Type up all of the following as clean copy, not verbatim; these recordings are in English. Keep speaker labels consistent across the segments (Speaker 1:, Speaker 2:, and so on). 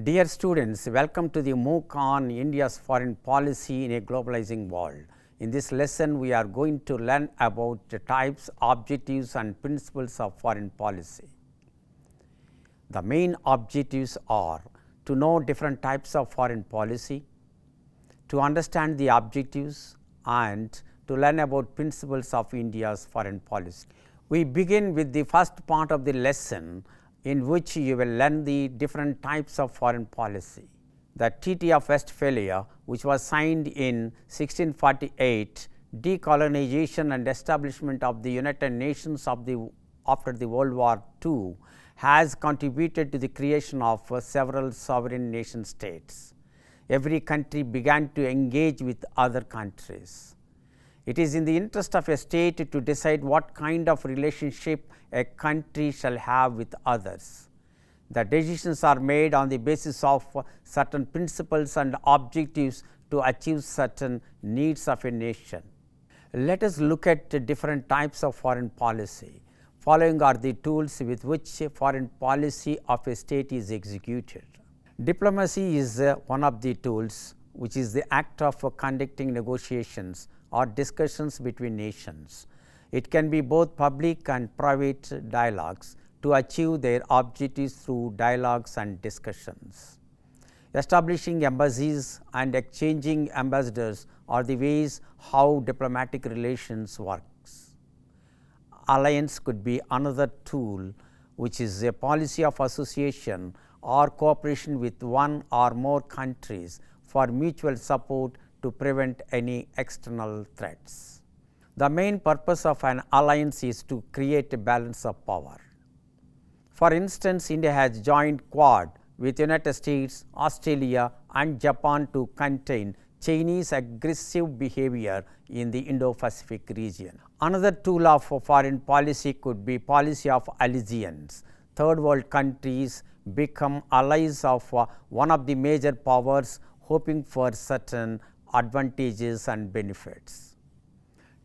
Speaker 1: Dear students, welcome to the MOOC on India's foreign policy in a globalizing world. In this lesson, we are going to learn about the types, objectives and principles of foreign policy. The main objectives are to know different types of foreign policy, to understand the objectives and to learn about principles of India's foreign policy. We begin with the first part of the lesson, in which you will learn the different types of foreign policy. The Treaty of Westphalia, which was signed in 1648, decolonization and establishment of the United Nations after the World War II, has contributed to the creation of several sovereign nation states. Every country began to engage with other countries. It is in the interest of a state to decide what kind of relationship a country shall have with others. The decisions are made on the basis of certain principles and objectives to achieve certain needs of a nation. Let us look at the different types of foreign policy. Following are the tools with which foreign policy of a state is executed. Diplomacy is one of the tools, which is the act of conducting negotiations or discussions between nations. It can be both public and private dialogues to achieve their objectives through dialogues and discussions. Establishing embassies and exchanging ambassadors are the ways how diplomatic relations works. Alliance could be another tool, which is a policy of association or cooperation with one or more countries for mutual support to prevent any external threats. The main purpose of an alliance is to create a balance of power. For instance, India has joined Quad with United States, Australia and Japan to contain Chinese aggressive behavior in the Indo-Pacific region. Another tool of foreign policy could be policy of allegiance. Third world countries become allies of one of the major powers, hoping for certain advantages and benefits.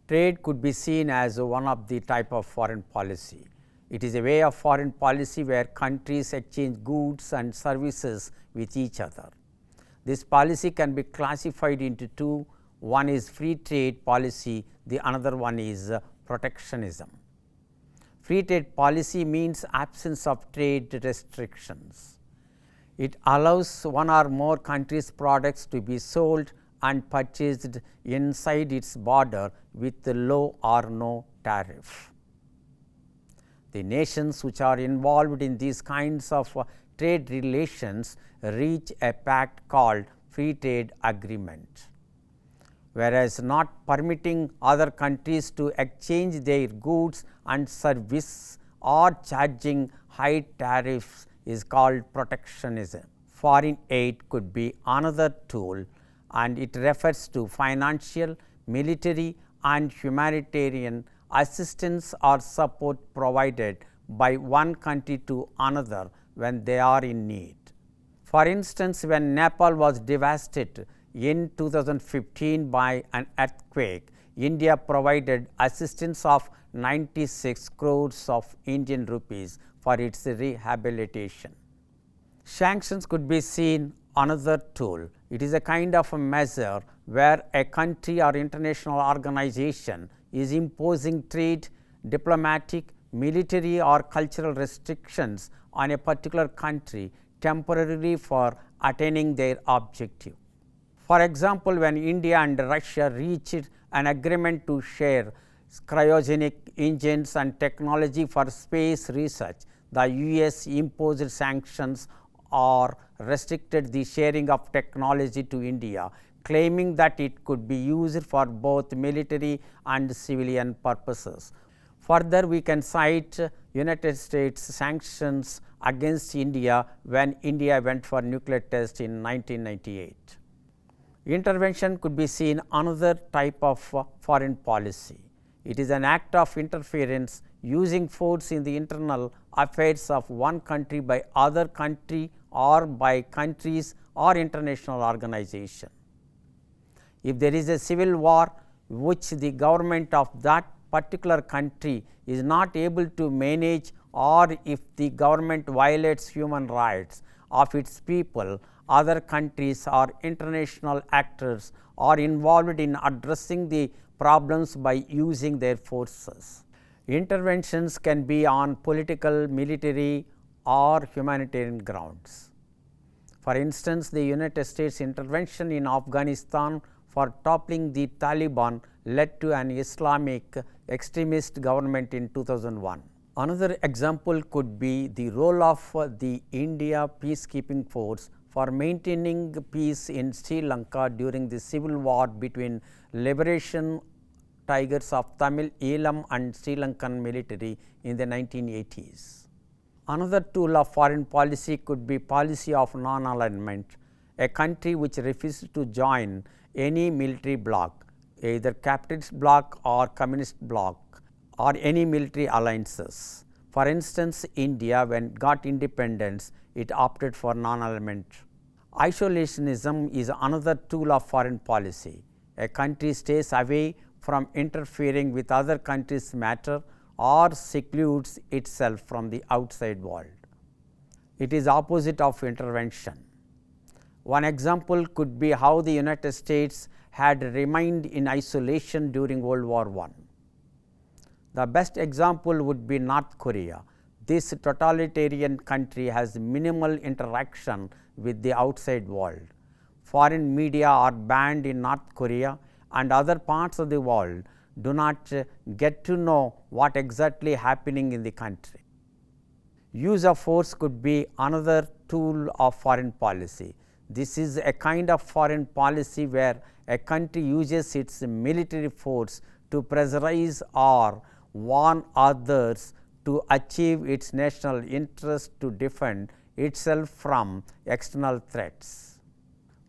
Speaker 1: Trade could be seen as one of the type of foreign policy. It is a way of foreign policy where countries exchange goods and services with each other. This policy can be classified into two. One is free trade policy, the another one is protectionism. Free trade policy means absence of trade restrictions. It allows one or more countries' products to be sold and purchased inside its border with low or no tariff. The nations which are involved in these kinds of trade relations reach a pact called free trade agreement, whereas not permitting other countries to exchange their goods and service or charging high tariffs is called protectionism. Foreign aid could be another tool, and it refers to financial, military and humanitarian assistance or support provided by one country to another when they are in need. For instance, when Nepal was devastated in 2015 by an earthquake, India provided assistance of 96 crores of Indian rupees for its rehabilitation. Sanctions could be seen another tool. It is a kind of a measure where a country or international organization is imposing trade, diplomatic, military or cultural restrictions on a particular country temporarily for attaining their objective. For example, when India and Russia reached an agreement to share cryogenic engines and technology for space research, the US imposed sanctions or restricted the sharing of technology to India, claiming that it could be used for both military and civilian purposes. Further, we can cite United States sanctions against India when India went for nuclear test in 1998. Intervention could be seen another type of foreign policy. It is an act of interference using force in the internal affairs of one country by other country or by countries or international organization. If there is a civil war which the government of that particular country is not able to manage, or if the government violates human rights of its people, other countries or international actors are involved in addressing the problems by using their forces. Interventions can be on political, military or humanitarian grounds. For instance, the United States intervention in Afghanistan for toppling the Taliban led to an Islamic extremist government in 2001. Another example could be the role of the India peacekeeping force for maintaining peace in Sri Lanka during the civil war between Liberation Tigers of Tamil Eelam and Sri Lankan military in the 1980s. Another tool of foreign policy could be policy of non-alignment. A country which refuses to join any military bloc, either capitalist bloc or communist bloc, or any military alliances. For instance, India, when got independence, it opted for non-alignment. Isolationism is another tool of foreign policy. A country stays away from interfering with other countries' matter or secludes itself from the outside world. It is opposite of intervention. One example could be how the United States had remained in isolation during World War I. The best example would be North Korea. This totalitarian country has minimal interaction with the outside world. Foreign media are banned in North Korea, and other parts of the world do not get to know what exactly happening in the country. Use of force could be another tool of foreign policy. This is a kind of foreign policy where a country uses its military force to pressurize or warn others to achieve its national interest to defend itself from external threats.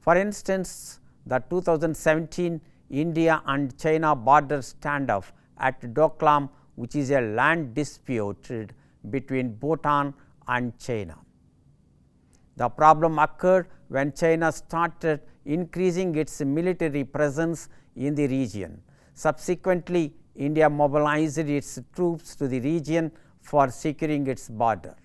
Speaker 1: For instance, the 2017 India and China border standoff at Doklam, which is a land dispute between Bhutan and China. The problem occurred when China started increasing its military presence in the region. Subsequently, India mobilized its troops to the region for securing its border.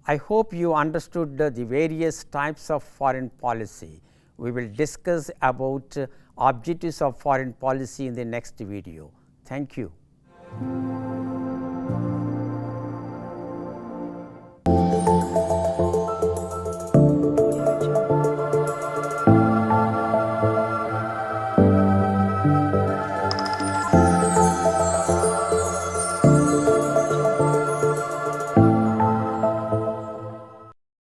Speaker 1: I hope you understood the various types of foreign policy. We will discuss about objectives of foreign policy in the next video. Thank you.